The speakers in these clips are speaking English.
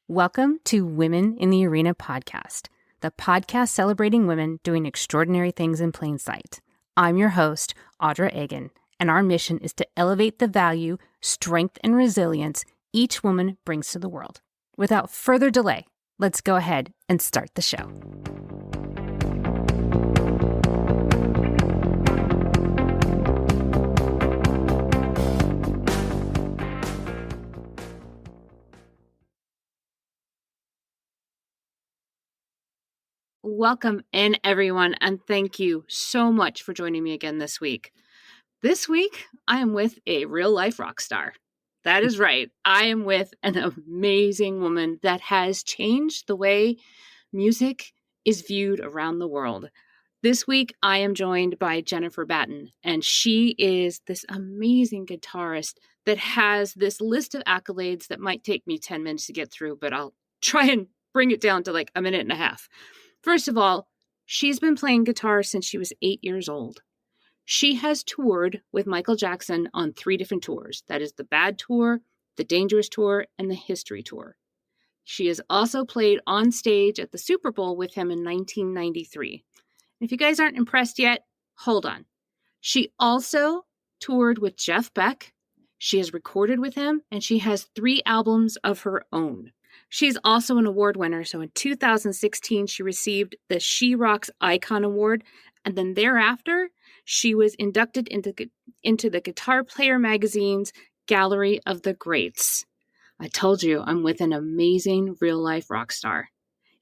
Welcome to Women in the Arena podcast, the podcast celebrating women doing extraordinary things in plain sight. I'm your host, Audra Egan, and our mission is to elevate the value, strength, and resilience each woman brings to the world. Without further delay, let's go ahead and start the show. Welcome in, everyone, and thank you so much for joining me again this week. This week, I am with a real-life rock star. That is right. I am with an amazing woman that has changed the way music is viewed around the world. This week, I am joined by Jennifer Batten, and she is this amazing guitarist that has this list of accolades that might take me 10 minutes to get through, but I'll try and bring it down to like a minute and a half. First of all, she's been playing guitar since she was 8 years old. She has toured with Michael Jackson on 3 different tours. That is the Bad Tour, the Dangerous Tour, and the History Tour. She has also played on stage at the Super Bowl with him in 1993. If you guys aren't impressed yet, hold on. She also toured with Jeff Beck. She has recorded with him, and she has 3 albums of her own. She's also an award winner. So in 2016, she received the She Rocks Icon Award. And then thereafter, she was inducted into the Guitar Player magazine's Gallery of the Greats. I told you I'm with an amazing real-life rock star.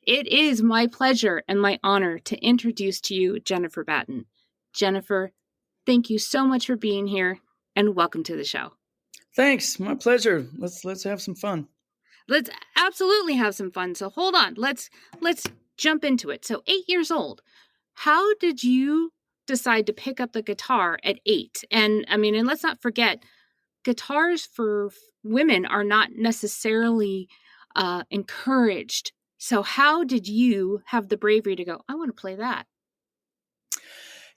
It is my pleasure and my honor to introduce to you Jennifer Batten. Jennifer, thank you so much for being here, and welcome to the show. Thanks. My pleasure. Let's have some fun. Let's absolutely have some fun. So hold on. Let's jump into it. So 8 years old. How did you decide to pick up the guitar at 8? And let's not forget, guitars for women are not necessarily encouraged. So how did you have the bravery to go, I want to play that?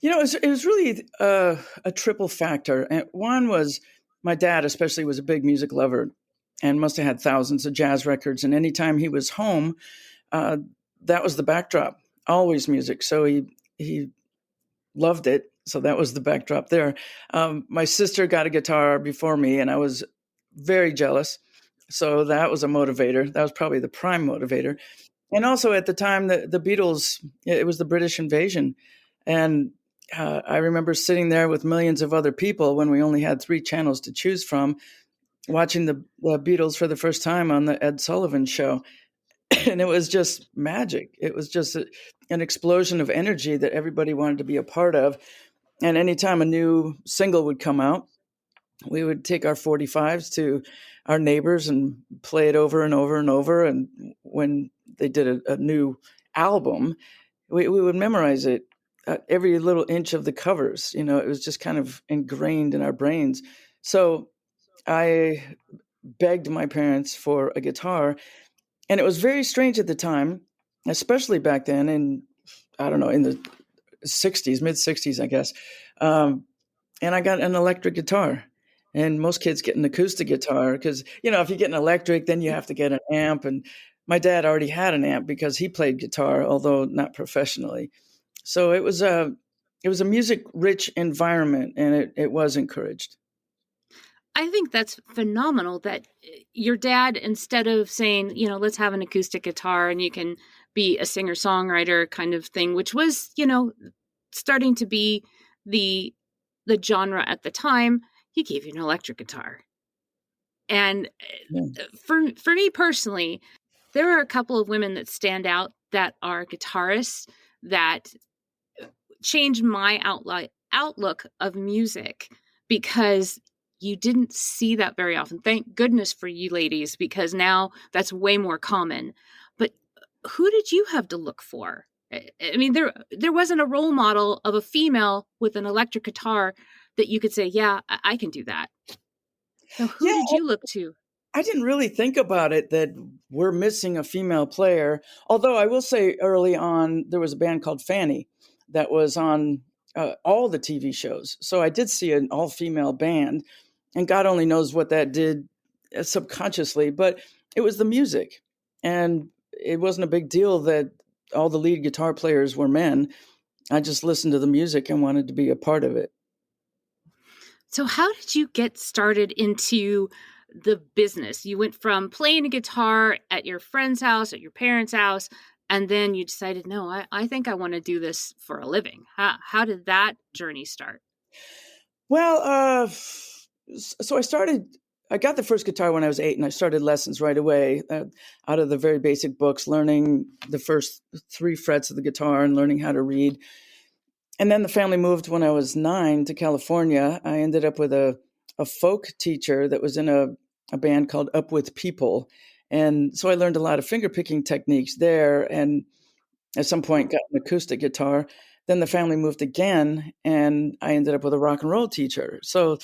You know, it was really a triple factor. And one was my dad especially was a big music lover and must have had thousands of jazz records. And anytime he was home, that was the backdrop, always music. So he loved it. So that was the backdrop there. My sister got a guitar before me, and I was very jealous. So that was a motivator. That was probably the prime motivator. And also at the time, the Beatles, it was the British invasion. And I remember sitting there with millions of other people when we only had 3 channels to choose from, watching the Beatles for the first time on the Ed Sullivan Show. And it was just magic. It was just an explosion of energy that everybody wanted to be a part of. And anytime a new single would come out, we would take our 45s to our neighbors and play it over and over and over. And when they did a new album, we would memorize it, every little inch of the covers. You know, it was just kind of ingrained in our brains. So I begged my parents for a guitar, and it was very strange at the time, especially back then in the 60s, mid 60s, I guess. And I got an electric guitar, and most kids get an acoustic guitar because, if you get an electric, then you have to get an amp. And my dad already had an amp because he played guitar, although not professionally. So it was a music rich environment, and it was encouraged. I think that's phenomenal that your dad, instead of saying, let's have an acoustic guitar and you can be a singer-songwriter kind of thing, which was, starting to be the genre at the time, he gave you an electric guitar. And for me personally, there are a couple of women that stand out that are guitarists that changed my outlook of music, because you didn't see that very often. Thank goodness for you ladies, because now that's way more common. But who did you have to look for? I mean, there wasn't a role model of a female with an electric guitar that you could say, yeah, I can do that. So who did you look to? I didn't really think about it that we're missing a female player. Although I will say early on, there was a band called Fanny that was on all the TV shows. So I did see an all-female band, and God only knows what that did subconsciously, but it was the music. And it wasn't a big deal that all the lead guitar players were men. I just listened to the music and wanted to be a part of it. So, how did you get started into the business? You went from playing a guitar at your friend's house, at your parents' house, and then you decided, no, I think I want to do this for a living. How did that journey start? Well, so I got the first guitar when I was 8, and I started lessons right away out of the very basic books, learning the first 3 frets of the guitar and learning how to read. And then the family moved when I was 9 to California. I ended up with a folk teacher that was in a band called Up With People. And so I learned a lot of finger picking techniques there. And at some point got an acoustic guitar. Then the family moved again, and I ended up with a rock and roll teacher. So,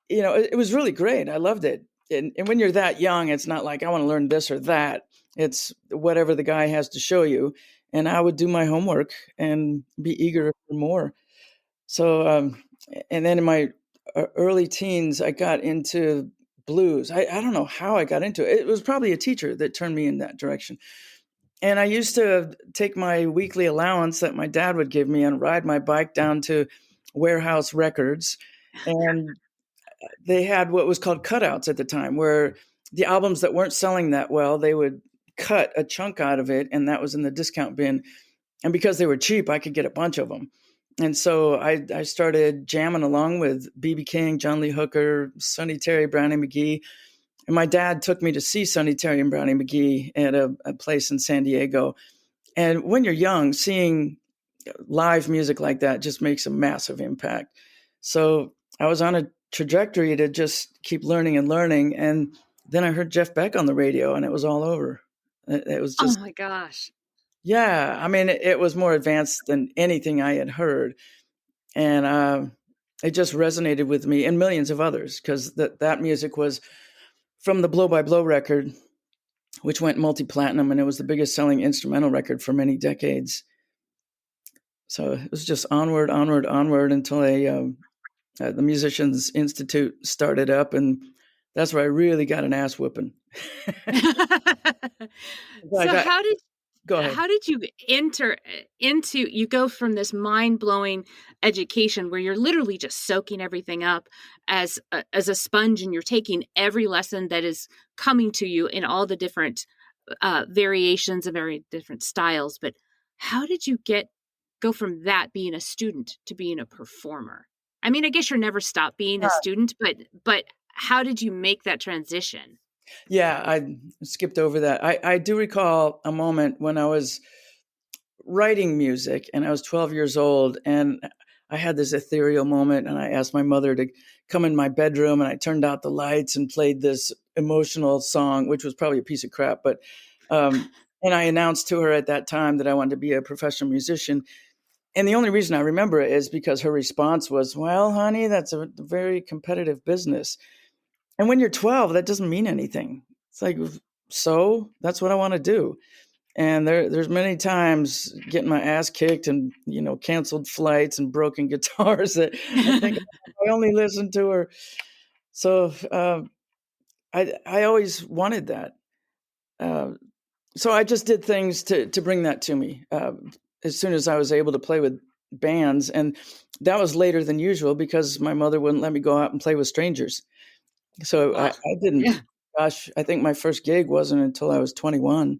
it was really great. I loved it. And when you're that young, it's not like I want to learn this or that. It's whatever the guy has to show you. And I would do my homework and be eager for more. So, and then in my early teens, I got into blues. I don't know how I got into it. It was probably a teacher that turned me in that direction. And I used to take my weekly allowance that my dad would give me and ride my bike down to Warehouse Records. And they had what was called cutouts at the time, where the albums that weren't selling that well, they would cut a chunk out of it, and that was in the discount bin. And because they were cheap, I could get a bunch of them. And so I started jamming along with B.B. King, John Lee Hooker, Sonny Terry, Brownie McGee. And my dad took me to see Sonny Terry and Brownie McGee at a place in San Diego. And when you're young, seeing live music like that just makes a massive impact. So I was on a trajectory to just keep learning and learning. And then I heard Jeff Beck on the radio, and it was all over. It was Oh just, my gosh. yeah, I mean, it was more advanced than anything I had heard. And it just resonated with me and millions of others, because that music was from the Blow by Blow record, which went multi-platinum, and it was the biggest selling instrumental record for many decades. So it was just onward, onward, onward until the Musicians Institute started up, and that's where I really got an ass whooping. I So got, go ahead. how did you enter into you go from this mind-blowing education where you're literally just soaking everything up as a sponge, and you're taking every lesson that is coming to you in all the different variations and very different styles, but how did you go from that being a student to being a performer? I mean, I guess you're never stopped being a student, but how did you make that transition? Yeah, I skipped over that. I do recall a moment when I was writing music and I was 12 years old, and I had this ethereal moment, and I asked my mother to come in my bedroom, and I turned out the lights and played this emotional song, which was probably a piece of crap, but and I announced to her at that time that I wanted to be a professional musician. And the only reason I remember it is because her response was, "Well, honey, that's a very competitive business." And when you're 12, that doesn't mean anything. It's like, so that's what I want to do. And there's many times getting my ass kicked and, canceled flights and broken guitars that I think I only listened to her. So I always wanted that. Uh, so I just did things to bring that to me as soon as I was able to play with bands. And that was later than usual because my mother wouldn't let me go out and play with strangers. So I, Ugh. I didn't, Yeah. gosh, I think my first gig wasn't until I was 21.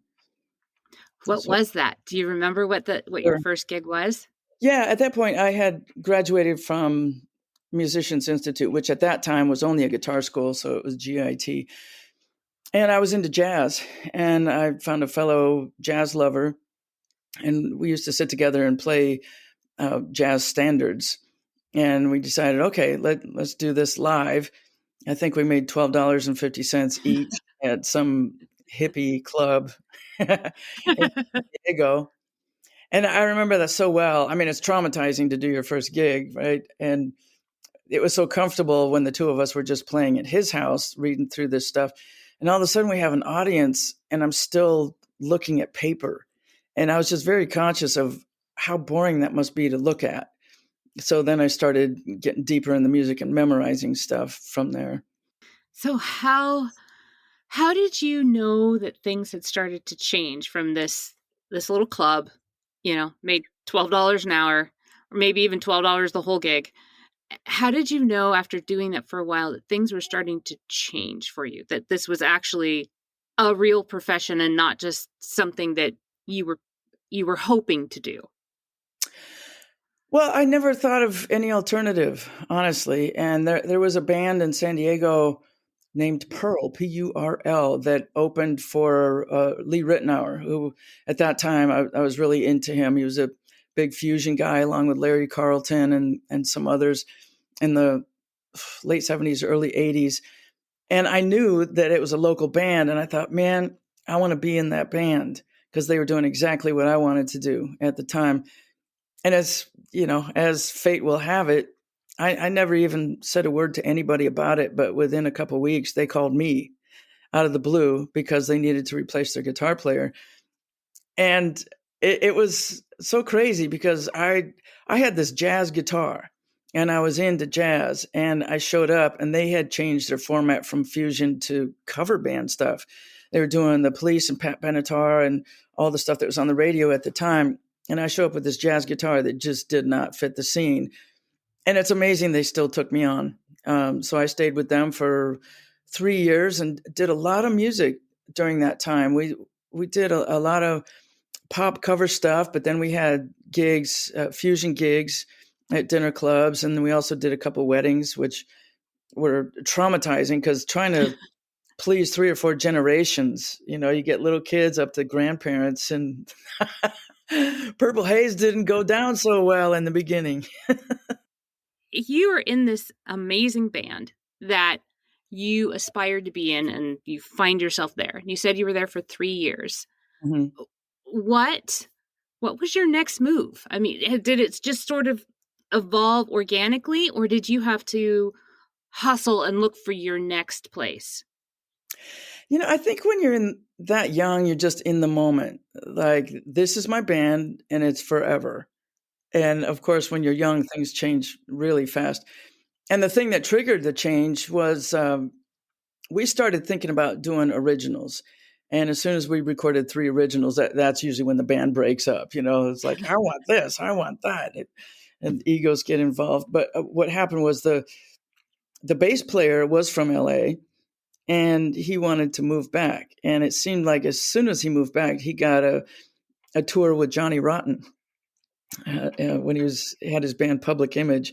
What So, was that? Do you remember what your sure. first gig was? Yeah, at that point I had graduated from Musicians Institute, which at that time was only a guitar school. So it was GIT. And I was into jazz, and I found a fellow jazz lover, and we used to sit together and play jazz standards. And we decided, okay, let's do this live. I think we made $12.50 each at some hippie club in San Diego. And I remember that so well. I mean, it's traumatizing to do your first gig, right? And it was so comfortable when the two of us were just playing at his house, reading through this stuff. And all of a sudden we have an audience, and I'm still looking at paper. And I was just very conscious of how boring that must be to look at. So then I started getting deeper in the music and memorizing stuff from there. So How did you know that things had started to change from this little club, made $12 an hour, or maybe even $12 the whole gig? How did you know after doing that for a while that things were starting to change for you? That this was actually a real profession and not just something that you were you were hoping to do? Well, I never thought of any alternative, honestly. And there was a band in San Diego named Pearl, Purl, that opened for Lee Ritenour, who at that time I was really into him. He was a big fusion guy, along with Larry Carlton and some others in the late 70s, early 80s. And I knew that it was a local band. And I thought, man, I want to be in that band because they were doing exactly what I wanted to do at the time. And as you know, as fate will have it, I never even said a word to anybody about it. But within a couple of weeks, they called me out of the blue because they needed to replace their guitar player. And it was so crazy because I had this jazz guitar and I was into jazz, and I showed up and they had changed their format from fusion to cover band stuff. They were doing the Police and Pat Benatar and all the stuff that was on the radio at the time. And I show up with this jazz guitar that just did not fit the scene. And it's amazing they still took me on. So I stayed with them for 3 years and did a lot of music during that time. We did a lot of pop cover stuff, but then we had gigs, fusion gigs at dinner clubs. And then we also did a couple weddings, which were traumatizing because trying to please 3 or 4 generations, you get little kids up to grandparents, and Purple Haze didn't go down so well in the beginning. You are in this amazing band that you aspired to be in, and you find yourself there. You said you were there for 3 years. Mm-hmm. What was your next move? I mean, did it just sort of evolve organically, or did you have to hustle and look for your next place? I think when you're that young, you're just in the moment. Like, this is my band and it's forever. And of course, when you're young, things change really fast. And the thing that triggered the change was we started thinking about doing originals. And as soon as we recorded 3 originals, that's usually when the band breaks up. It's like, I want this, I want that. And egos get involved. But what happened was the bass player was from LA, and he wanted to move back. And it seemed like as soon as he moved back, he got a tour with Johnny Rotten when he had his band Public Image.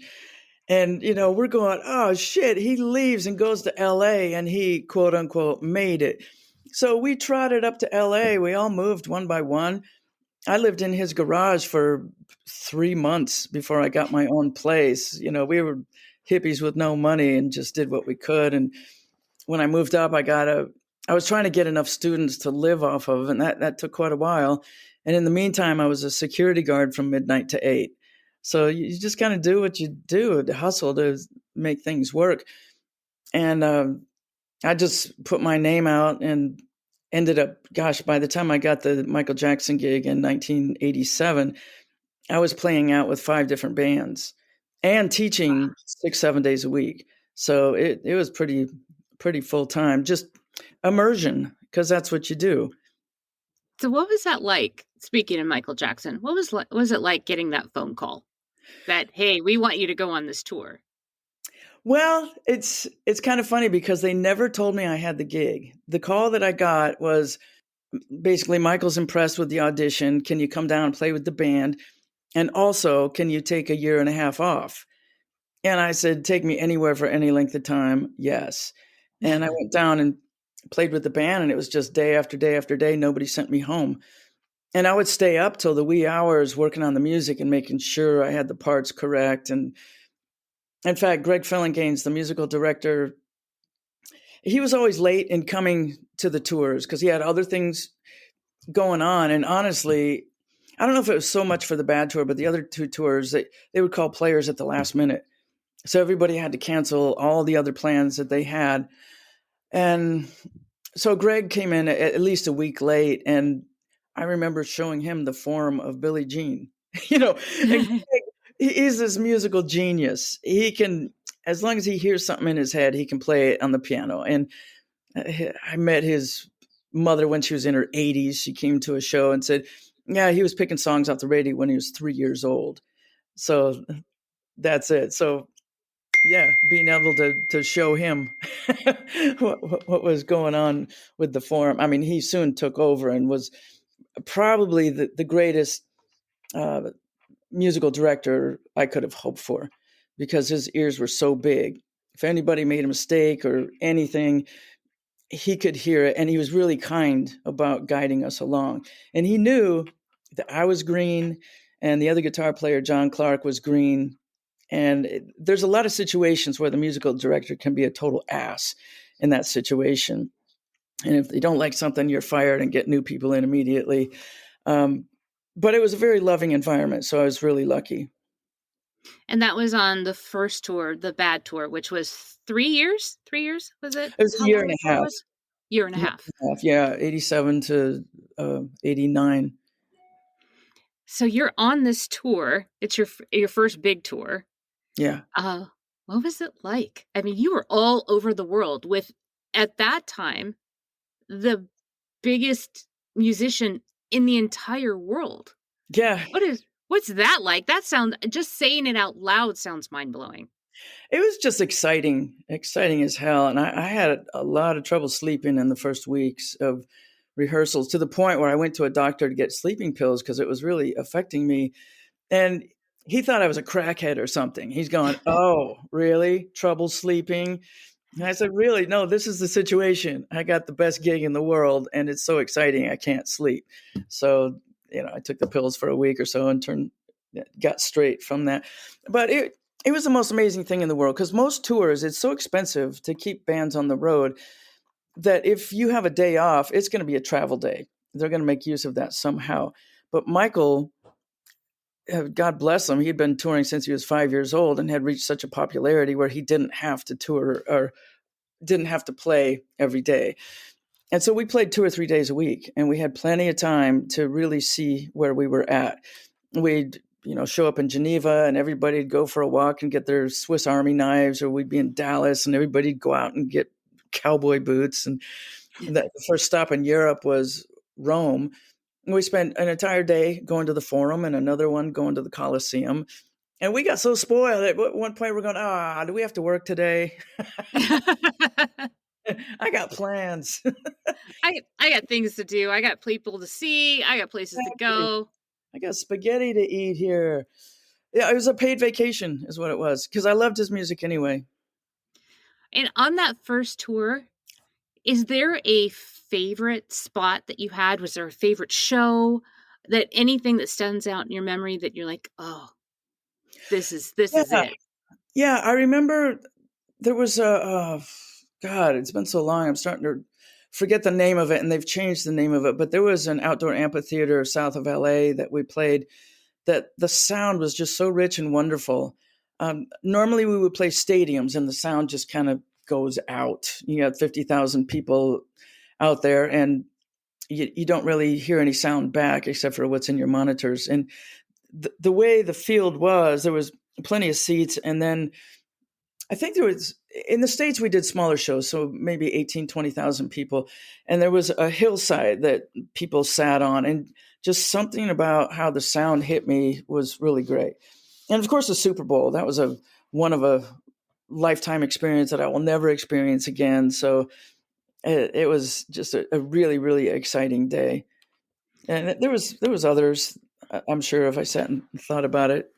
And, we're going, oh, shit, he leaves and goes to LA, and he, quote unquote, made it. So we trotted up to LA. We all moved one by one. I lived in his garage for 3 months before I got my own place. We were hippies with no money and just did what we could. And when I moved up, I was trying to get enough students to live off of, and that took quite a while. And in the meantime, I was a security guard from midnight to 8. So you just kind of do what you do to hustle to make things work. And I just put my name out and ended up, gosh, by the time I got the Michael Jackson gig in 1987, I was playing out with 5 different bands and teaching 6-7 days a week. So it was pretty full time, just immersion, because that's what you do. So what was that like? Speaking of Michael Jackson, what was it like getting that phone call that, hey, we want you to go on this tour? Well, it's kind of funny because they never told me I had the gig. The call that I got was basically, Michael's impressed with the audition. Can you come down and play with the band? And also, can you take a year and a half off? And I said, take me anywhere for any length of time. Yes. And I went down and played with the band, and it was just day after day after day. Nobody sent me home. And I would stay up till the wee hours working on the music and making sure I had the parts correct. And in fact, Greg Fellengains, the musical director, he was always late in coming to the tours because he had other things going on. And honestly, I don't know if it was so much for the bad tour, but the other 2 tours, they would call players at the last minute. So everybody had to cancel all the other plans that they had. And so Greg came in at least a week late, and I remember showing him the form of Billie Jean. And Greg, he's this musical genius. He can, as long as he hears something in his head, he can play it on the piano. And I met his mother when she was in her 80s. She came to a show and said, yeah, he was picking songs off the radio when he was 3 years old. So that's it. So yeah, being able to show him what was going on with the forum. I mean, he soon took over and was probably the greatest uh, musical director I could have hoped for, because his ears were so big. If anybody made a mistake or anything, he could hear it, and he was really kind about guiding us along. And he knew that I was green, and the other guitar player, John Clark, was green. And there's a lot of situations where the musical director can be a total ass in that situation. And if they don't like something, you're fired and get new people in immediately. Um, but it was a very loving environment, so I was really lucky. And that was on the first tour, the Bad tour, which was 3 years. 3 years was it? It was a How year long and the a tour half. was? Year and a Year half. and a half, yeah, 87 to 89. So you're on this tour. It's your first big tour. Yeah. Uh, what was it like? I mean, you were all over the world with, at that time, the biggest musician in the entire world. Yeah. What's that like? That sounds, just saying it out loud sounds mind-blowing. It was just exciting as hell. And I had a lot of trouble sleeping in the first weeks of rehearsals, to the point where I went to a doctor to get sleeping pills because it was really affecting me. And he thought I was a crackhead or something. He's going, "Oh, really? Trouble sleeping?" And I said, "Really? No, this is the situation. I got the best gig in the world, and it's so exciting I can't sleep." So, I took the pills for a week or so and got straight from that. But it was the most amazing thing in the world, because most tours, it's so expensive to keep bands on the road that if you have a day off, it's going to be a travel day. They're going to make use of that somehow. But Michael, God bless him, he'd been touring since he was 5 years old and had reached such a popularity where he didn't have to tour or didn't have to play every day. And so we played 2 or 3 days a week, and we had plenty of time to really see where we were at. We'd, show up in Geneva, and everybody'd go for a walk and get their Swiss Army knives, or we'd be in Dallas and everybody'd go out and get cowboy boots. And the first stop in Europe was Rome. And we spent an entire day going to the Forum and another one going to the Colosseum. And we got so spoiled at one point we're going, do we have to work today? I got plans. I got things to do. I got people to see. I got places to Exactly. go. I got spaghetti to eat here. Yeah, it was a paid vacation is what it was, because I loved his music anyway. And on that first tour, is there a favorite spot that you had? Was there a favorite show, that anything that stands out in your memory that you're like, oh, this is Yeah, it? yeah. I remember there was God, it's been so long. I'm starting to forget the name of it, and they've changed the name of it. But there was an outdoor amphitheater south of LA that we played, that the sound was just so rich and wonderful. Normally we would play stadiums and the sound just kind of goes out. You got 50,000 people out there, and you don't really hear any sound back except for what's in your monitors. And the way the field was, there was plenty of seats. And then I think there was, in the States, we did smaller shows, so maybe 18, 20,000 people. And there was a hillside that people sat on, and just something about how the sound hit me was really great. And of course, the Super Bowl, that was one of a lifetime experience that I will never experience again. So it was just a really, really exciting day. And there was others, I'm sure, if I sat and thought about it,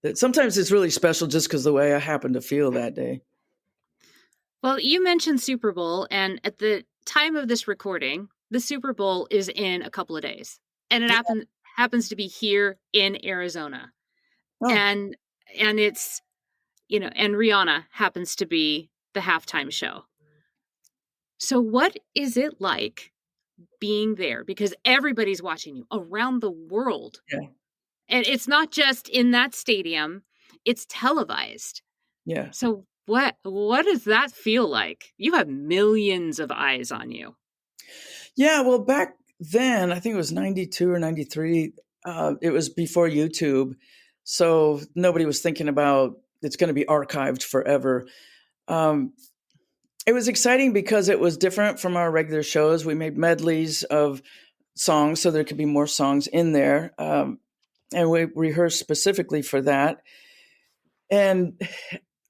that sometimes it's really special just because the way I happened to feel that day. Well, you mentioned Super Bowl, and at the time of this recording, the Super Bowl is in a couple of days, and it happens to be here in Arizona, Oh, and it's, and Rihanna happens to be the halftime show. So, what is it like being there? Because everybody's watching you around the world, yeah, and it's not just in that stadium; it's televised. yeah. So, what does that feel like? You have millions of eyes on you. Yeah, well, back then, I think it was 92 or 93, it was before YouTube. So nobody was thinking about it's going to be archived forever. Um, It was exciting because it was different from our regular shows. We made medleys of songs so there could be more songs in there. And we rehearsed specifically for that. And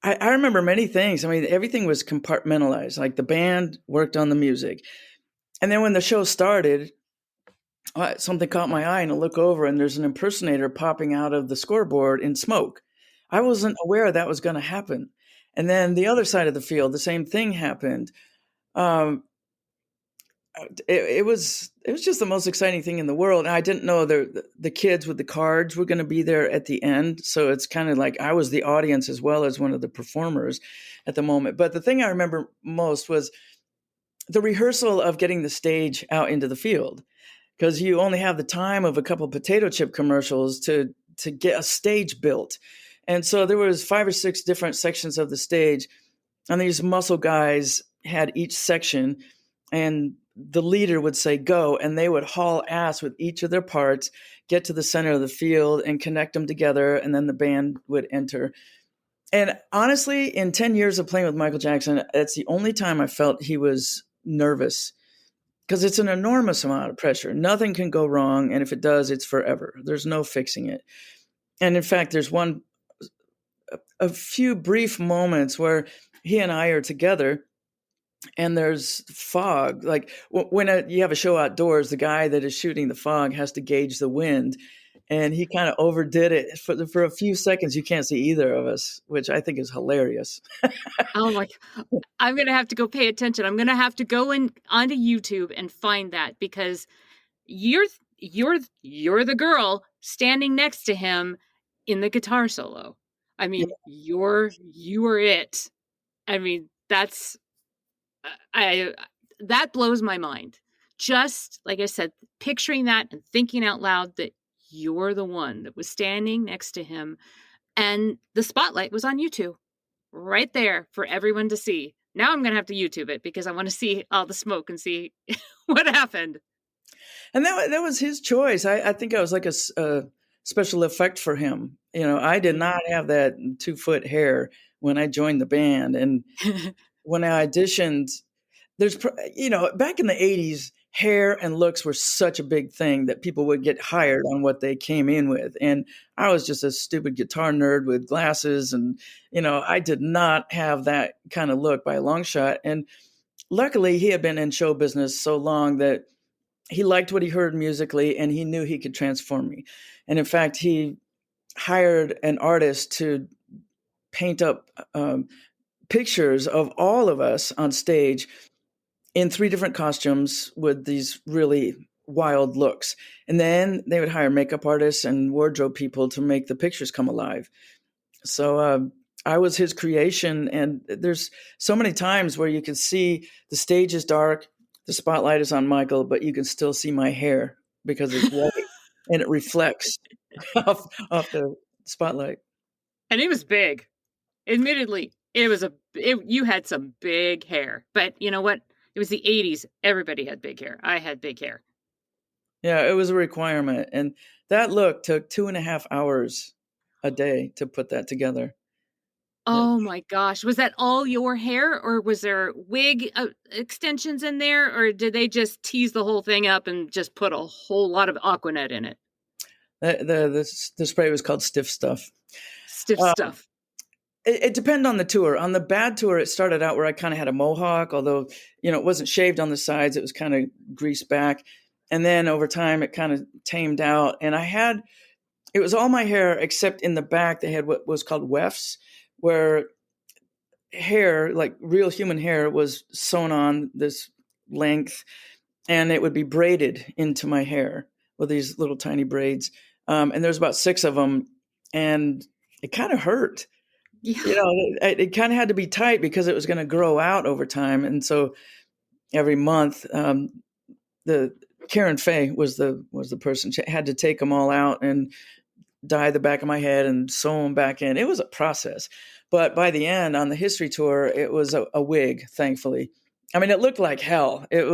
I remember many things. I mean, everything was compartmentalized. Like the band worked on the music. And then when the show started, something caught my eye and I look over and there's an impersonator popping out of the scoreboard in smoke. I wasn't aware that was going to happen. And then the other side of the field, the same thing happened. Um, it was just the most exciting thing in the world. And I didn't know the kids with the cards were going to be there at the end. So it's kind of like I was the audience as well as one of the performers at the moment. But the thing I remember most was the rehearsal of getting the stage out into the field, because you only have the time of a couple potato chip commercials to get a stage built. And so there was 5 or 6 different sections of the stage, and these muscle guys had each section, and the leader would say go, and they would haul ass with each of their parts, get to the center of the field and connect them together, and then the band would enter. And honestly, in 10 years of playing with Michael Jackson, it's the only time I felt he was nervous, because it's an enormous amount of pressure. Nothing can go wrong, and if it does, it's forever. There's no fixing it. And in fact, there's a few brief moments where he and I are together and there's fog. Like when you have a show outdoors, the guy that is shooting the fog has to gauge the wind, and he kind of overdid it for a few seconds. You can't see either of us, which I think is hilarious. Oh my, I'm going to have to go pay attention. I'm going to have to go onto YouTube and find that, because you're you're the girl standing next to him in the guitar solo. I Yeah. mean, you are it. I mean, I that blows my mind. Just like I said, picturing that and thinking out loud that you're the one that was standing next to him, and the spotlight was on you two, right there for everyone to see. Now I'm going to have to YouTube it because I want to see all the smoke and see what happened. And that was his choice. I think I was like a special effect for him. I did not have that 2-foot hair when I joined the band, and when I auditioned, back in the 80s, hair and looks were such a big thing that people would get hired on what they came in with. And I was just a stupid guitar nerd with glasses, and I did not have that kind of look by a long shot. And luckily, he had been in show business so long that he liked what he heard musically, and he knew he could transform me. And in fact, he hired an artist to paint up pictures of all of us on stage in 3 different costumes with these really wild looks. And then they would hire makeup artists and wardrobe people to make the pictures come alive. So I was his creation. And there's so many times where you can see the stage is dark, the spotlight is on Michael, but you can still see my hair because it's white and it reflects off the spotlight. And it was big. Admittedly, you had some big hair, but you know what? It was the 80s. Everybody had big hair. I had big hair. Yeah, it was a requirement. And that look took 2.5 hours a day to put that together. Yeah. Oh my gosh. Was that all your hair, or was there wig extensions in there, or did they just tease the whole thing up and just put a whole lot of Aquanet in it? The spray was called Stiff Stuff. Stiff Uh, stuff. it depended on the tour. On the bad tour, it started out where I kind of had a mohawk, although, it wasn't shaved on the sides. It was kind of greased back. And then over time, it kind of tamed out. And it was all my hair except in the back. They had what was called wefts, where hair, like real human hair, was sewn on this length, and it would be braided into my hair with these little tiny braids. And there's about 6 of them, and it kind of hurt. Yeah. It kind of had to be tight because it was going to grow out over time. And so every month, the Karen Fay was the person. She had to take them all out and dye the back of my head and sew them back in. It was a process. But by the end, on the history tour, it was a wig, thankfully. I mean, it looked like hell. It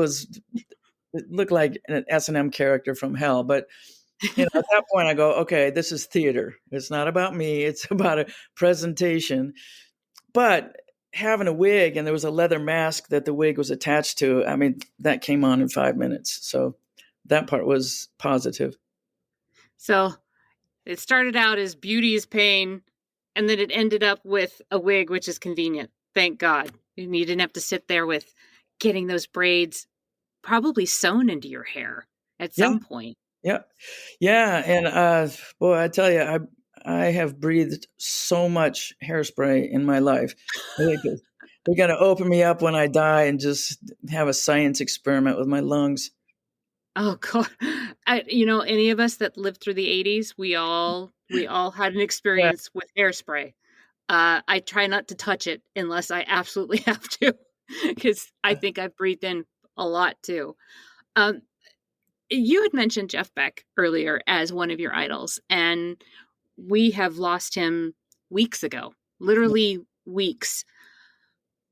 looked like an S&M character from hell. But at that point, I go, okay, this is theater. It's not about me. It's about a presentation. But having a wig and there was a leather mask that the wig was attached to, I mean, that came on in 5 minutes. So that part was positive. So it started out as beauty is pain, and then it ended up with a wig, which is convenient. Thank God. You didn't have to sit there with getting those braids probably sewn into your hair at Yeah. some point. Yeah. Yeah. And boy, I tell you, I have breathed so much hairspray in my life. I think they're going to open me up when I die and just have a science experiment with my lungs. Oh God. Any of us that lived through the 80s, we all had an Yeah. experience with hairspray. I try not to touch it unless I absolutely have to, because I think I've breathed in a lot too. Um, you had mentioned Jeff Beck earlier as one of your idols, and we have lost him weeks ago, literally weeks.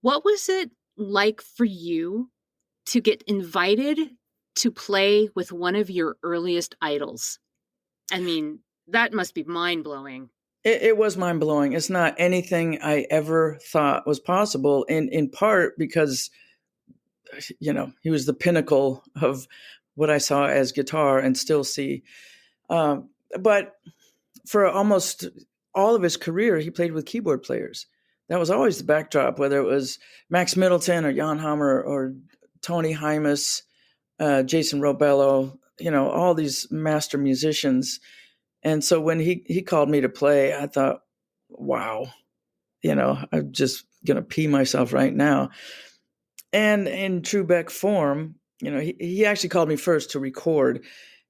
What was it like for you to get invited to play with one of your earliest idols? I mean, that must be mind blowing. It was mind blowing. It's not anything I ever thought was possible, in part because, he was the pinnacle of what I saw as guitar and still see. But for almost all of his career, he played with keyboard players. That was always the backdrop, whether it was Max Middleton or Jan Hammer or Tony Hymas, Jason Robello, all these master musicians. And so when he called me to play, I thought, wow, I'm just going to pee myself right now. And in true Beck form, he actually called me first to record.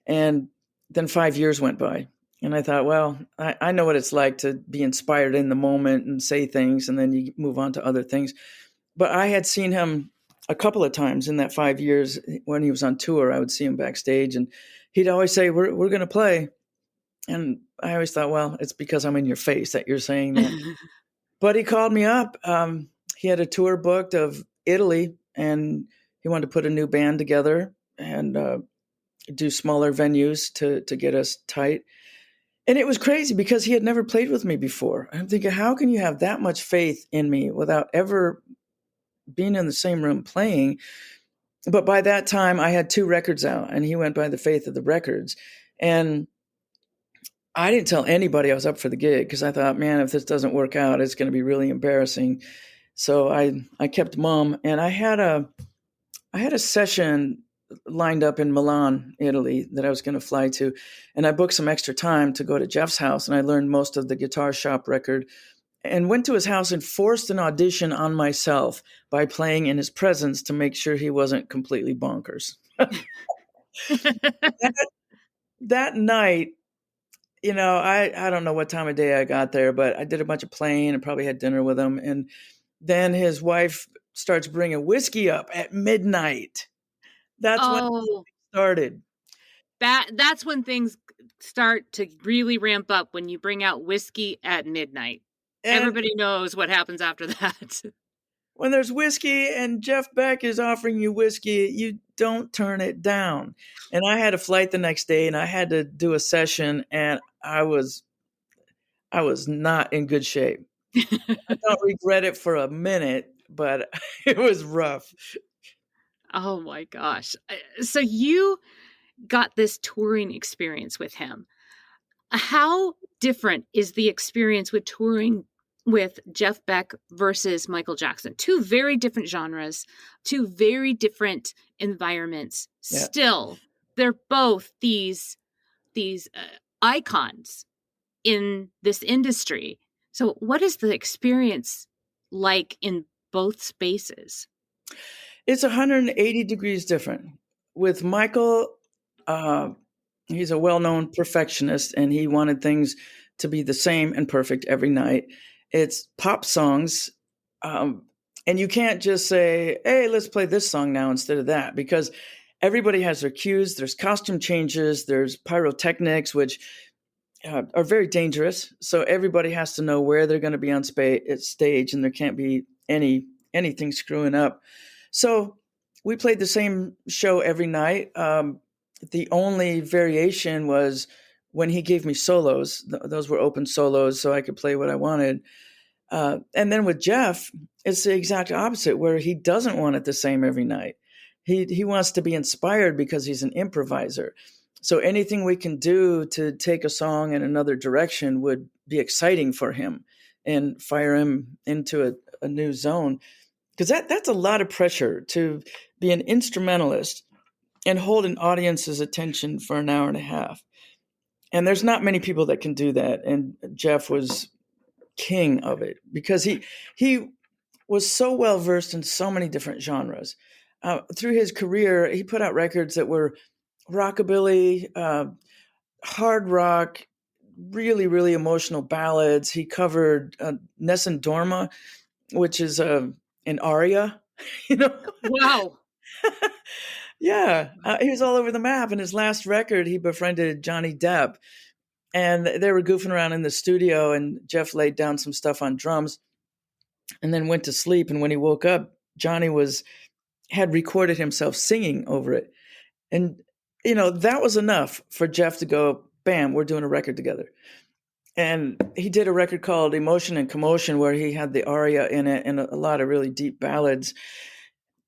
And then 5 years went by. And I thought, well, I know what it's like to be inspired in the moment and say things, and then you move on to other things. But I had seen him a couple of times in that 5 years when he was on tour. I would see him backstage, and he'd always say, we're going to play. And I always thought, well, it's because I'm in your face that you're saying that. But he called me up. He had a tour booked of Italy, and he wanted to put a new band together and do smaller venues to get us tight. And it was crazy because he had never played with me before. I'm thinking, how can you have that much faith in me without ever being in the same room playing? But by that time, I had 2 records out, and he went by the faith of the records. And I didn't tell anybody I was up for the gig because I thought, man, if this doesn't work out, it's going to be really embarrassing. So I kept mum, and I had a session lined up in Milan, Italy, that I was going to fly to, and I booked some extra time to go to Jeff's house, and I learned most of the Guitar Shop record, and went to his house and forced an audition on myself by playing in his presence to make sure he wasn't completely bonkers. That night, I don't know what time of day I got there, but I did a bunch of playing and probably had dinner with him. And then his wife starts bringing whiskey up at midnight. That's when Oh, it started. that's when things start to really ramp up, when you bring out whiskey at midnight. And Everybody knows what happens after that. when there's whiskey and Jeff Beck is offering you whiskey, you don't turn it down. And I had a flight the next day, and I had to do a session, and I was not in good shape. I don't regret it for a minute, but it was rough. Oh my gosh. So you got this touring experience with him. How different is the experience with touring with Jeff Beck versus Michael Jackson? Two very different genres, two very different environments. Yeah. Still, they're both these icons in this industry. So, what is the experience like in both spaces? It's 180 degrees different. With Michael, uh, he's a well-known perfectionist, and he wanted things to be the same and perfect every night. It's pop songs, um, and you can't just say, "Hey, let's play this song now instead of that," because everybody has their cues. There's costume changes. There's pyrotechnics, which are very dangerous. So everybody has to know where they're going to be on stage, and there can't be anything screwing up. So we played the same show every night. The only variation was when he gave me solos. Those were open solos, so I could play what I wanted. And then with Jeff, it's the exact opposite, where he doesn't want it the same every night. He wants to be inspired because he's an improviser. So anything we can do to take a song in another direction would be exciting for him and fire him into a new zone. Because that's a lot of pressure to be an instrumentalist and hold an audience's attention for an hour and a half. And there's not many people that can do that. And Jeff was king of it because he was so well versed in so many different genres. Through his career, he put out records that were rockabilly, hard rock, really, really emotional ballads. He covered Nessun Dorma, which is an aria, you know. Wow. Yeah, he was all over the map. In his last record, he befriended Johnny Depp, and they were goofing around in the studio, and Jeff laid down some stuff on drums and then went to sleep. And when he woke up, Johnny had recorded himself singing over it. And, that was enough for Jeff to go, bam, we're doing a record together. And he did a record called Emotion and Commotion, where he had the aria in it and a lot of really deep ballads.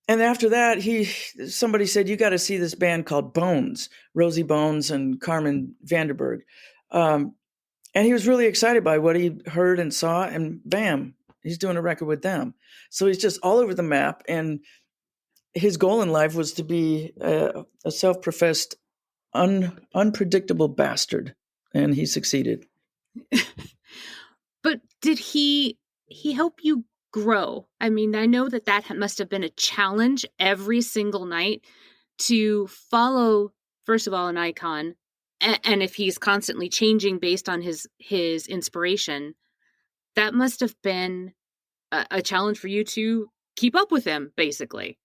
And after that, somebody said, you got to see this band called Bones, Rosie Bones and Carmen Vanderberg. And he was really excited by what he heard and saw, and bam, he's doing a record with them. So he's just all over the map. And his goal in life was to be a self-professed, unpredictable bastard. And he succeeded. But did he help you grow? I mean, I know that must have been a challenge every single night to follow, first of all, an icon. And if he's constantly changing based on his inspiration, that must have been a challenge for you to keep up with him, basically.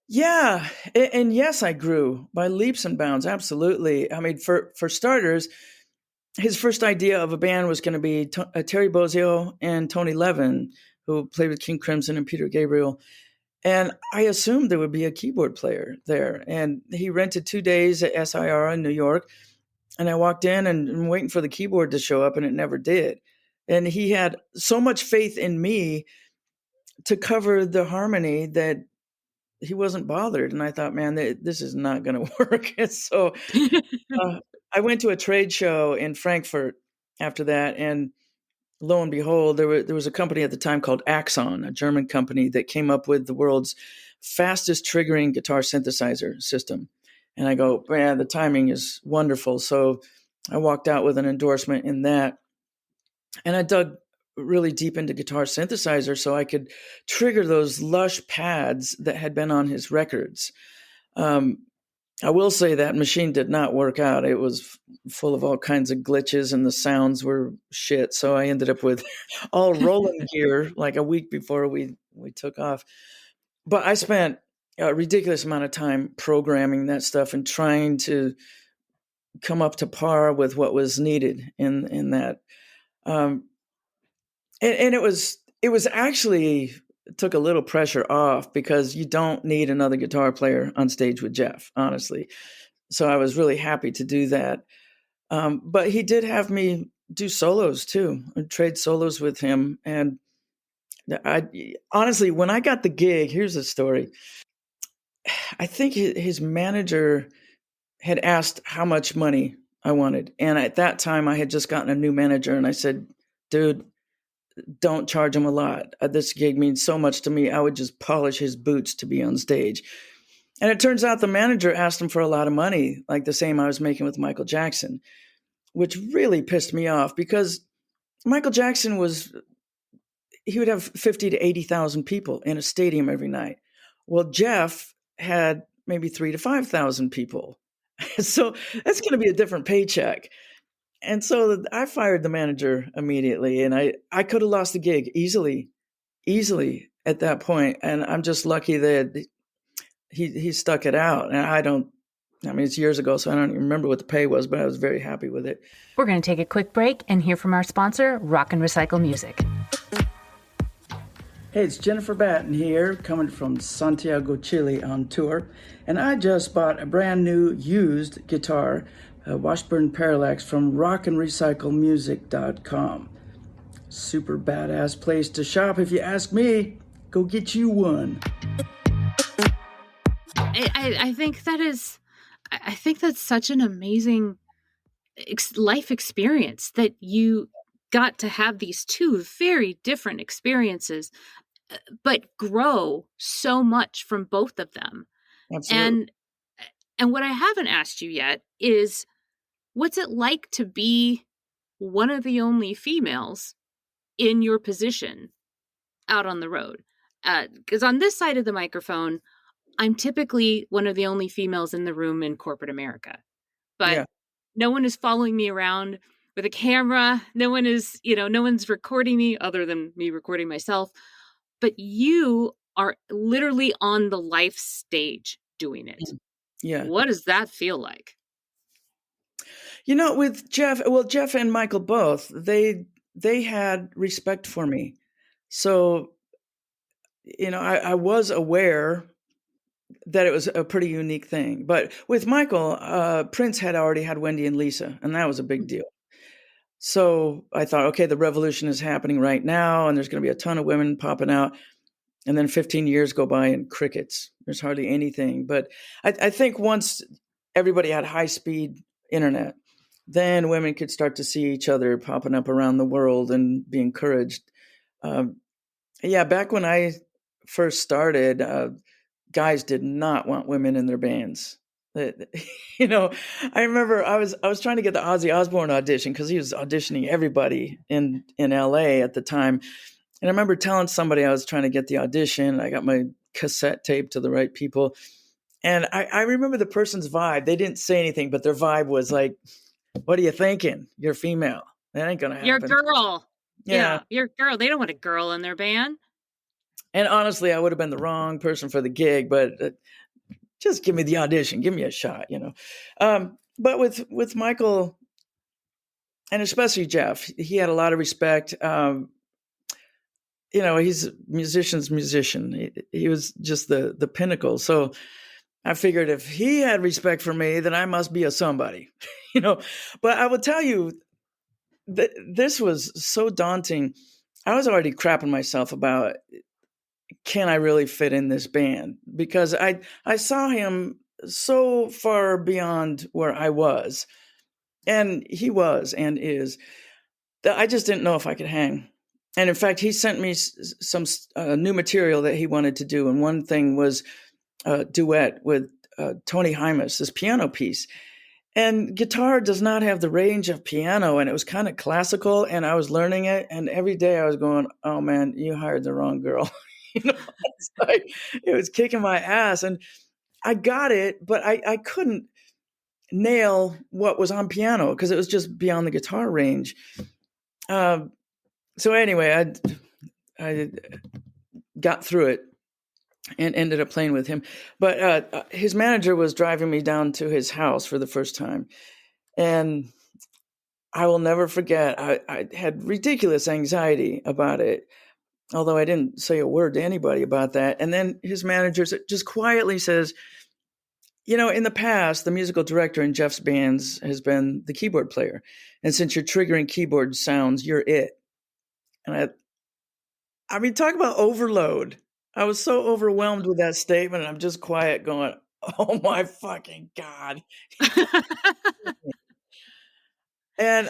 Yeah. And yes, I grew by leaps and bounds. Absolutely. I mean, for starters, his first idea of a band was going to be Terry Bozzio and Tony Levin, who played with King Crimson and Peter Gabriel. And I assumed there would be a keyboard player there. And he rented 2 days at SIR in New York. And I walked in and I'm waiting for the keyboard to show up, and it never did. And he had so much faith in me to cover the harmony that he wasn't bothered. And I thought, man, this is not going to work. And so I went to a trade show in Frankfurt after that, and lo and behold, there was a company at the time called Axon, a German company that came up with the world's fastest triggering guitar synthesizer system. And I go, man, the timing is wonderful. So I walked out with an endorsement in that. And I dug really deep into guitar synthesizer so I could trigger those lush pads that had been on his records. I will say that machine did not work out. It was full of all kinds of glitches and the sounds were shit. So I ended up with all rolling gear like a week before we took off. But I spent a ridiculous amount of time programming that stuff and trying to come up to par with what was needed in that. And it was actually took a little pressure off because you don't need another guitar player on stage with Jeff, honestly. So I was really happy to do that. But he did have me do solos too, trade solos with him. And I honestly, when I got the gig, here's the story. I think his manager had asked how much money I wanted. And at that time I had just gotten a new manager, and I said, dude, don't charge him a lot. This gig means so much to me. I would just polish his boots to be on stage. And it turns out the manager asked him for a lot of money, like the same I was making with Michael Jackson, which really pissed me off because Michael Jackson he would have 50 to 80,000 people in a stadium every night. Well, Jeff had maybe 3,000 to 5,000 people. So that's going to be a different paycheck. And so I fired the manager immediately, and I could have lost the gig easily at that point. And I'm just lucky that he stuck it out. And it's years ago, so I don't even remember what the pay was, but I was very happy with it. We're going to take a quick break and hear from our sponsor, Rock and Recycle Music. Hey, it's Jennifer Batten here, coming from Santiago, Chile on tour. And I just bought a brand new used guitar, a Washburn Parallax from rockandrecyclemusic.com. Super badass place to shop, if you ask me. Go get you one. I think that is, I think that's such an amazing life experience that you got to have these two very different experiences, but grow so much from both of them. Absolutely. And what I haven't asked you yet is, what's it like to be one of the only females in your position out on the road? Because on this side of the microphone, I'm typically one of the only females in the room in corporate America. But Yeah. no one is following me around with a camera. No one is, no one's recording me other than me recording myself. But you are literally on the life stage doing it. Yeah. What does that feel like? With Jeff, well, Jeff and Michael both, they had respect for me. So, I was aware that it was a pretty unique thing. But with Michael, Prince had already had Wendy and Lisa, and that was a big deal. So I thought, okay, the revolution is happening right now, and there's going to be a ton of women popping out. And then 15 years go by and crickets. There's hardly anything. But I think once everybody had high speed internet, then women could start to see each other popping up around the world and be encouraged. Yeah, back when I first started, guys did not want women in their bands. You know, I remember I was trying to get the Ozzy Osbourne audition because he was auditioning everybody in LA at the time. And I remember telling somebody I was trying to get the audition. I got my cassette tape to the right people. And I remember the person's vibe. They didn't say anything, but their vibe was like, what are you thinking? You're female. That ain't going to You're a happen. girl. Yeah. Yeah, you're a girl. They don't want a girl in their band. And honestly, I would have been the wrong person for the gig, but just give me the audition. Give me a shot. But with Michael, and especially Jeff, he had a lot of respect. He's a musician's musician. He was just the pinnacle. So I figured if he had respect for me, then I must be a somebody, But I will tell you that this was so daunting. I was already crapping myself about, can I really fit in this band? Because I saw him so far beyond where I was, and he was and is, that I just didn't know if I could hang. And in fact, he sent me some new material that he wanted to do, and one thing was a duet with Tony Hymas, this piano piece. And guitar does not have the range of piano, and it was kind of classical, and I was learning it, and every day I was going, oh man, you hired the wrong girl. It's like, it was kicking my ass, and I got it, but I couldn't nail what was on piano because it was just beyond the guitar range. So anyway, I got through it and ended up playing with him. But his manager was driving me down to his house for the first time. And I will never forget, I had ridiculous anxiety about it, although I didn't say a word to anybody about that. And then his manager just quietly says, in the past, the musical director in Jeff's bands has been the keyboard player. And since you're triggering keyboard sounds, you're it. And I mean, talk about overload. I was so overwhelmed with that statement, and I'm just quiet going, oh my fucking God. And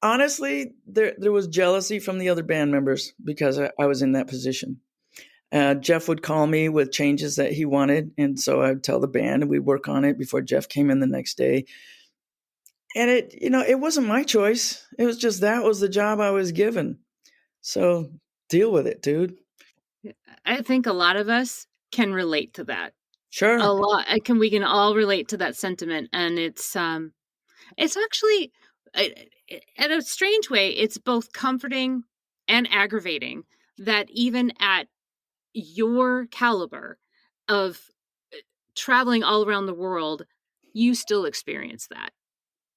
honestly, there was jealousy from the other band members because I was in that position. Jeff would call me with changes that he wanted, and so I'd tell the band, and we'd work on it before Jeff came in the next day. And it wasn't my choice. It was just that was the job I was given. So deal with it, dude. I think a lot of us can relate to that. Sure. A lot. We can all relate to that sentiment, and it's actually, in a strange way, it's both comforting and aggravating that even at your caliber of traveling all around the world, you still experience that.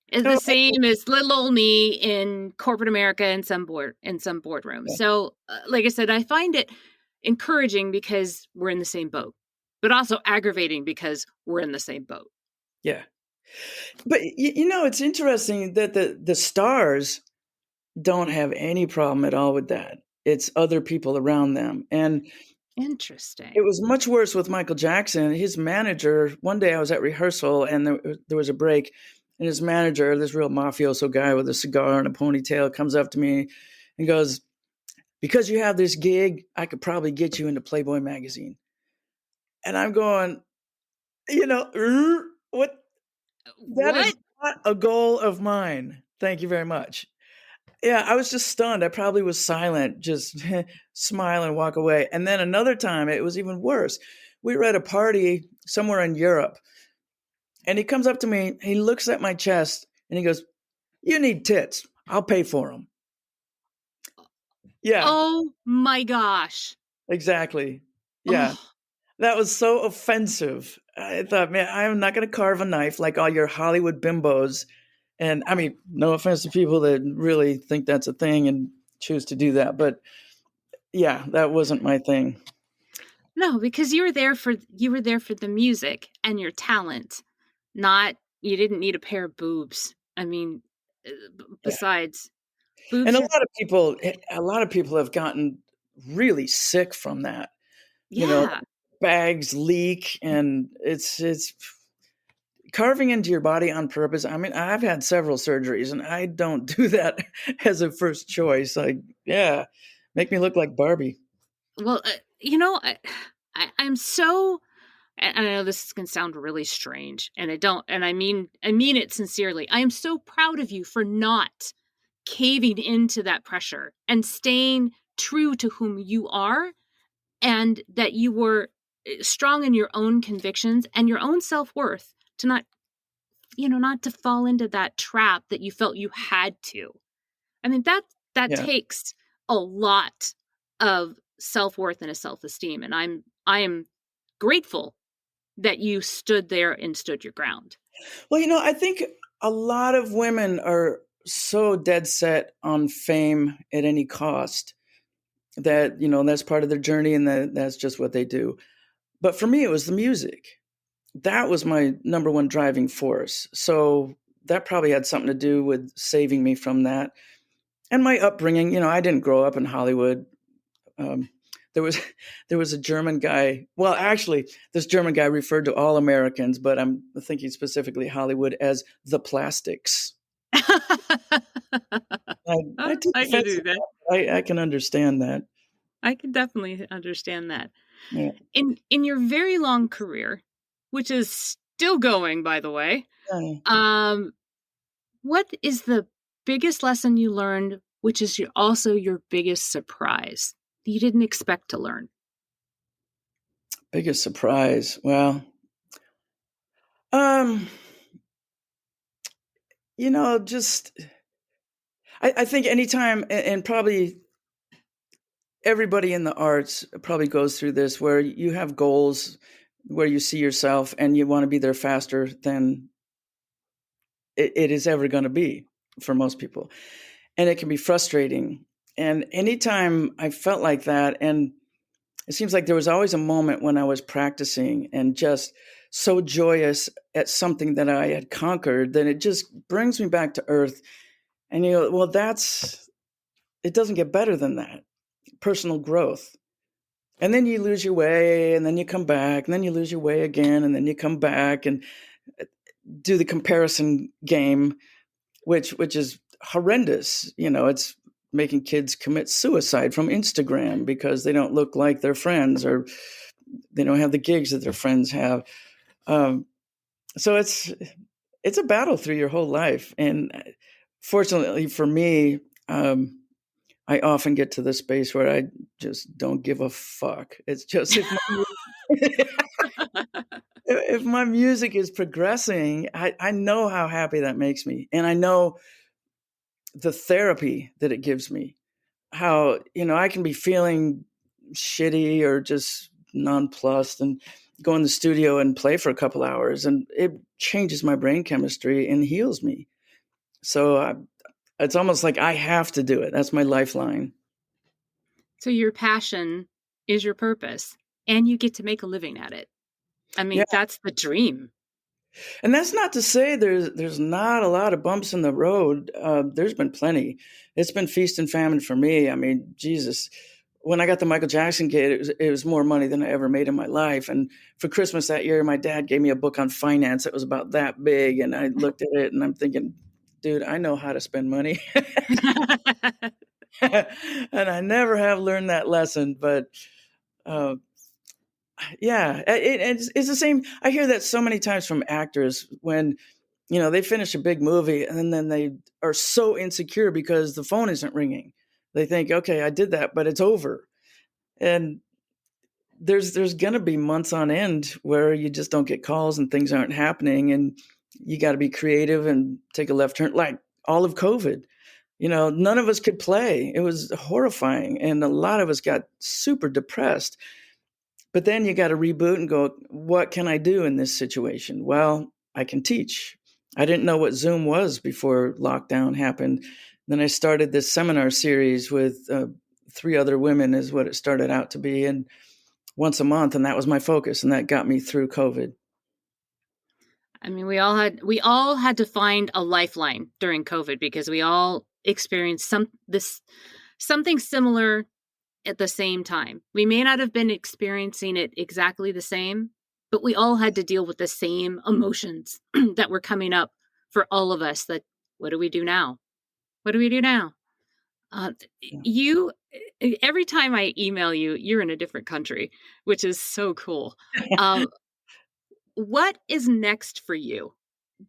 It's the Oh, same as little old me in corporate America in some boardrooms. yeah. So, like I said, I find it encouraging because we're in the same boat, but also aggravating because we're in the same boat. Yeah. But it's interesting that the stars don't have any problem at all with that. It's other people around them. And it Interesting. was much worse with Michael Jackson. His manager, one day I was at rehearsal and there was a break, and his manager, this real mafioso guy with a cigar and a ponytail, comes up to me and goes, "Because you have this gig, I could probably get you into Playboy magazine." And I'm going, what? That is What? not a goal of mine. Thank you very much. Yeah, I was just stunned. I probably was silent, just smile and walk away. And then another time, it was even worse. We were at a party somewhere in Europe, and he comes up to me, he looks at my chest, and he goes, "You need tits. I'll pay for them." Yeah, Oh my gosh. exactly. Yeah, Oh, that was so offensive. I thought, man, I'm not going to carve a knife like all your Hollywood bimbos. And I mean, no offense to people that really think that's a thing and choose to do that, but yeah, that wasn't my thing. no, because you were there for the music and your talent, not you didn't need a pair of boobs. I mean, Yeah. besides And boobs are a lot of people have gotten really sick from that. You know, yeah. bags leak and it's carving into your body on purpose. I mean, I've had several surgeries and I don't do that as a first choice. Like, yeah, make me look like Barbie. Well, I'm so and I know this can sound really strange, and I don't, and I mean it sincerely. I am so proud of you for not caving into that pressure and staying true to whom you are, and that you were strong in your own convictions and your own self-worth to not to fall into that trap that you felt you had to. I mean, that Yeah. takes a lot of self-worth and a self-esteem, and I am grateful that you stood there and stood your ground. Well, I think a lot of women are so dead set on fame at any cost that, that's part of their journey and that's just what they do. But for me, it was the music. That was my number one driving force. So that probably had something to do with saving me from that. And my upbringing, I didn't grow up in Hollywood. Um, there was there was a German guy. Well, actually, this German guy referred to all Americans, but I'm thinking specifically Hollywood as the plastics. I took I can offense do to that. that. I can understand that. I can definitely understand that. Yeah. In your very long career, which is still going, by the way, Yeah. um, what is the biggest lesson you learned, which is also your biggest surprise that you didn't expect to learn? Biggest surprise. Well, um, just I think anytime, and probably everybody in the arts probably goes through this, where you have goals, where you see yourself, and you want to be there faster than it is ever going to be for most people, and it can be frustrating. And anytime I felt like that, and it seems like there was always a moment when I was practicing and just so joyous at something that I had conquered, that it just brings me back to earth. And well, it doesn't get better than that. Personal growth. And then you lose your way, and then you come back, and then you lose your way again, and then you come back and do the comparison game, which is horrendous. It's making kids commit suicide from Instagram because they don't look like their friends, or they don't have the gigs that their friends have. Um, so it's a battle through your whole life, and fortunately for me, I often get to the space where I just don't give a fuck. It's just if my music is progressing, I know how happy that makes me, and I know the therapy that it gives me. How I can be feeling shitty or just nonplussed, and go in the studio and play for a couple hours, and it changes my brain chemistry and heals me. So it's almost like I have to do it. That's my lifeline. So your passion is your purpose, and you get to make a living at it. I Yeah, mean, that's the dream. And that's not to say there's not a lot of bumps in the road. There's been plenty. It's been feast and famine for me. I mean, Jesus, when I got the Michael Jackson kid, it was more money than I ever made in my life. And for Christmas that year, my dad gave me a book on finance that was about that big, and I looked at it and I'm thinking, dude, I know how to spend money. And I never have learned that lesson, but uh, yeah, it's the same. I hear that so many times from actors when they finish a big movie and then they are so insecure because the phone isn't ringing. They think, okay, I did that, but it's over. And there's going to be months on end where you just don't get calls and things aren't happening, and you got to be creative and take a left turn. Like all of COVID, none of us could play. It was horrifying, and a lot of us got super depressed. But then you got to reboot and go, what can I do in this situation? Well, I can teach. I didn't know what Zoom was before lockdown happened. Then I started this seminar series with 3 other women, is what it started out to be, and once a month, and that was my focus, and that got me through COVID. I mean, we all had to find a lifeline during COVID because we all experienced something similar at the same time. We may not have been experiencing it exactly the same, but we all had to deal with the same emotions that were coming up for all of us. That what do we do now? What do we do now? Uh, you every time I email you, you're in a different country, which is so cool. Um, what is next for you?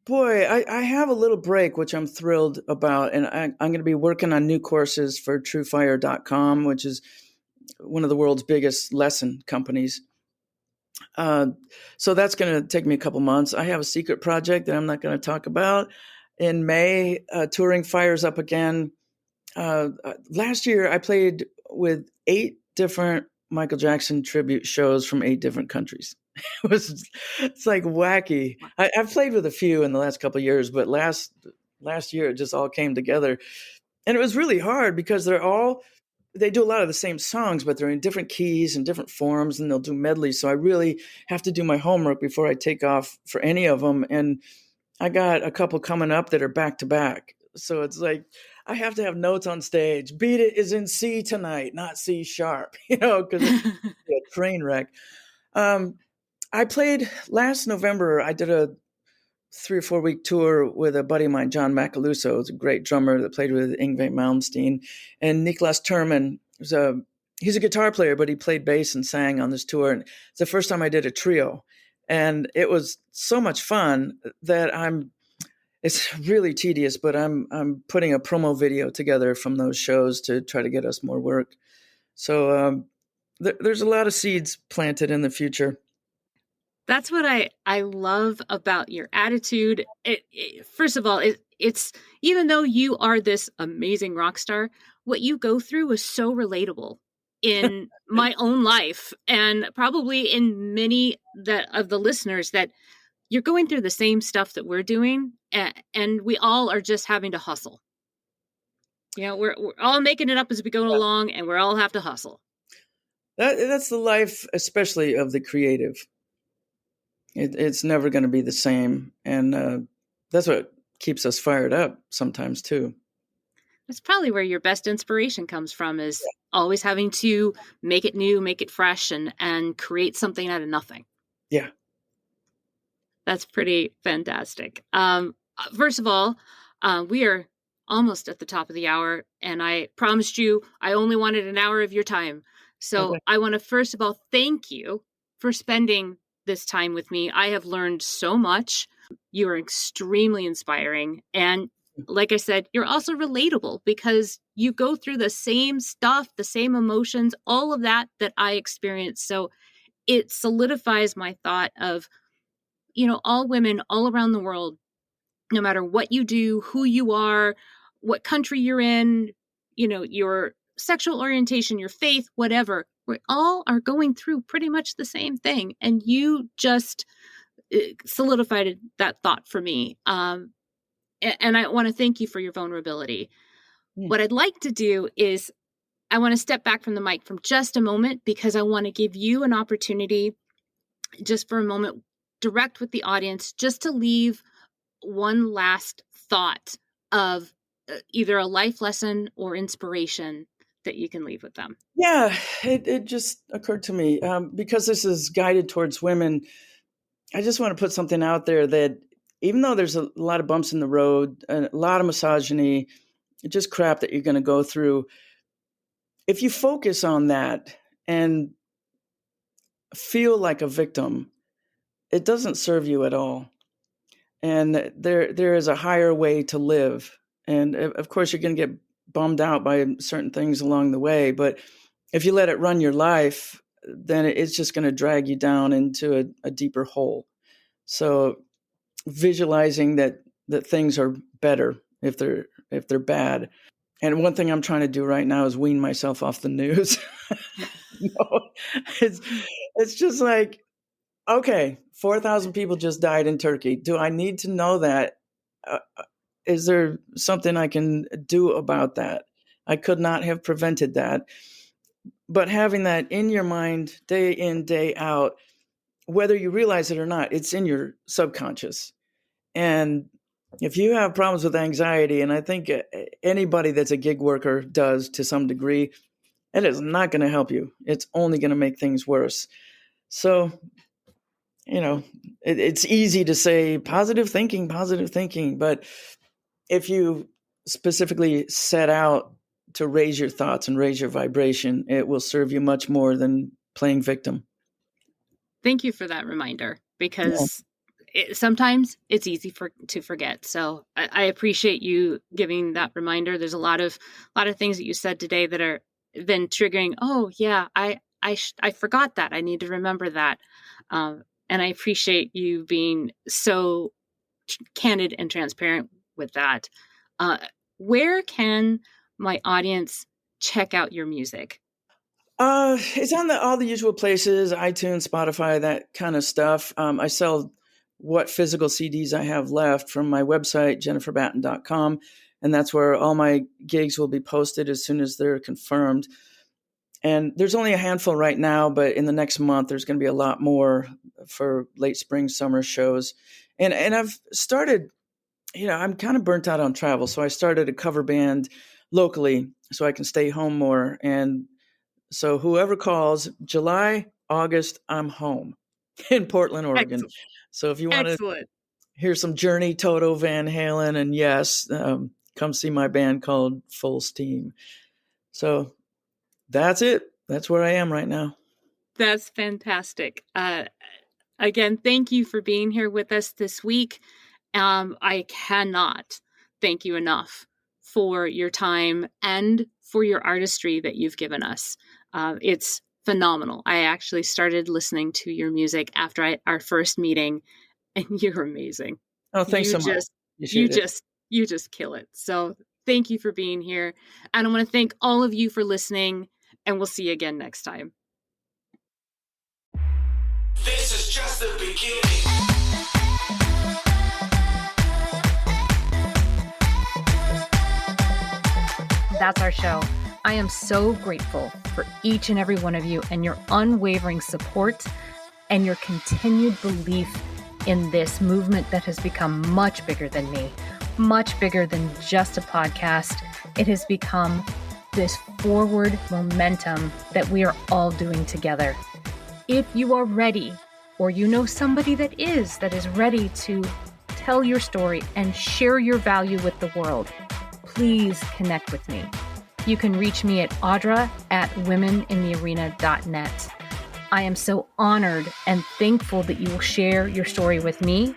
Boy, I have a little break, which I'm thrilled about, and I'm going to be working on new courses for truefire.com, which is one of the world's biggest lesson companies. Uh, so that's going to take me a couple months. I have a secret project that I'm not going to talk about. In May, touring fires up again. Last year, I played with 8 different Michael Jackson tribute shows from 8 different countries. It's like wacky. I've played with a few in the last couple of years, but last year it just all came together, and it was really hard because they do a lot of the same songs, but they're in different keys and different forms, and they'll do medleys. So I really have to do my homework before I take off for any of them. And I got a couple coming up that are back to back. So it's like I have to have notes on stage. Beat It is in C tonight, not C sharp, because it's a train wreck. Um, I played last November. I did a 3 or 4 week tour with a buddy of mine, John Macaluso. He's a great drummer that played with Yngwie Malmsteen, and Niklas Terman. He's a guitar player, but he played bass and sang on this tour. And it's the first time I did a trio, and it was so much fun that it's really tedious, but I'm putting a promo video together from those shows to try to get us more work. So there's a lot of seeds planted in the future. That's what I love about your attitude. First of all, it's even though you are this amazing rock star, what you go through is so relatable in my own life and probably in many of the listeners, that you're going through the same stuff that we're doing, and we all are just having to hustle. We're all making it up as we go along, and we all have to hustle. That's the life, especially of the creative. It's never going to be the same, and that's what keeps us fired up sometimes too. That's probably where your best inspiration comes from, is always having to make it new, make it fresh, and create something out of nothing. Yeah. That's pretty fantastic. First of all, we are almost at the top of the hour, and I promised you I only wanted an hour of your time. So Okay. I want to first of all thank you for spending this time with me. I have learned so much. You are extremely inspiring. And like I said, you're also relatable because you go through the same stuff, the same emotions, all of that I experience. So it solidifies my thought of, all women all around the world, no matter what you do, who you are, what country you're in, your sexual orientation, your faith, whatever, we all are going through pretty much the same thing. And you just solidified that thought for me. And I want to thank you for your vulnerability. What I'd like to do is I want to step back from the mic from just a moment, because I want to give you an opportunity just for a moment direct with the audience, just to leave one last thought of either a life lesson or inspiration that you can leave with them. Yeah, it just occurred to me, because this is guided towards women. I just want to put something out there that even though there's a lot of bumps in the road, a lot of misogyny, just crap that you're going to go through, if you focus on that and feel like a victim, it doesn't serve you at all. And there is a higher way to live. And of course, you're going to get bummed out by certain things along the way. But if you let it run your life, then it's just going to drag you down into a deeper hole. So visualizing that things are better if they're bad. And one thing I'm trying to do right now is wean myself off the news. It's just like, okay, 4,000 people just died in Turkey. Do I need to know that? Is there something I can do about that? I could not have prevented that. But having that in your mind day in, day out, whether you realize it or not, it's in your subconscious. And if you have problems with anxiety, and I think anybody that's a gig worker does to some degree, it is not going to help you. It's only going to make things worse. So, it's easy to say positive thinking, but if you specifically set out to raise your thoughts and raise your vibration, it will serve you much more than playing victim. Thank you for that reminder, because sometimes it's easy to forget. So I appreciate you giving that reminder. There's a lot of things that you said today that are then triggering. Oh yeah, I forgot that. I need to remember that. And I appreciate you being so candid and transparent with that. Where can my audience check out your music? It's on all the usual places, iTunes, Spotify, that kind of stuff. I sell what physical CDs I have left from my website, jenniferbatten.com. And that's where all my gigs will be posted as soon as they're confirmed. And there's only a handful right now, but in the next month, there's going to be a lot more for late spring, summer shows. And I've started, I'm kind of burnt out on travel. So I started a cover band locally so I can stay home more. And so whoever calls, July, August, I'm home in Portland, Oregon. Excellent. So if you want to hear some Journey, Toto, Van Halen, and yes, come see my band called Full Steam. So that's it. That's where I am right now. That's fantastic. Again, thank you for being here with us this week. I cannot thank you enough for your time and for your artistry that you've given us. It's phenomenal. I actually started listening to your music after our first meeting, and you're amazing. Oh, thanks so much. You just kill it. So thank you for being here. And I want to thank all of you for listening, and we'll see you again next time. This is just the beginning. That's our show. I am so grateful for each and every one of you and your unwavering support and your continued belief in this movement that has become much bigger than me, much bigger than just a podcast. It has become this forward momentum that we are all doing together. If you are ready, or you know somebody that is ready to tell your story and share your value with the world, please connect with me. You can reach me at audra@womeninthearena.net. I am so honored and thankful that you will share your story with me,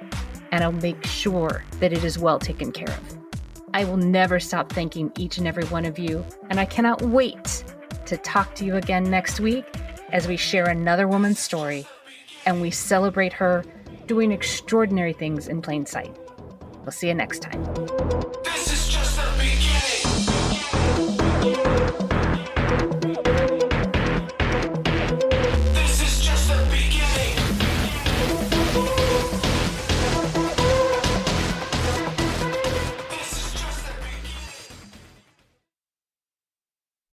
and I'll make sure that it is well taken care of. I will never stop thanking each and every one of you, and I cannot wait to talk to you again next week as we share another woman's story and we celebrate her doing extraordinary things in plain sight. We'll see you next time.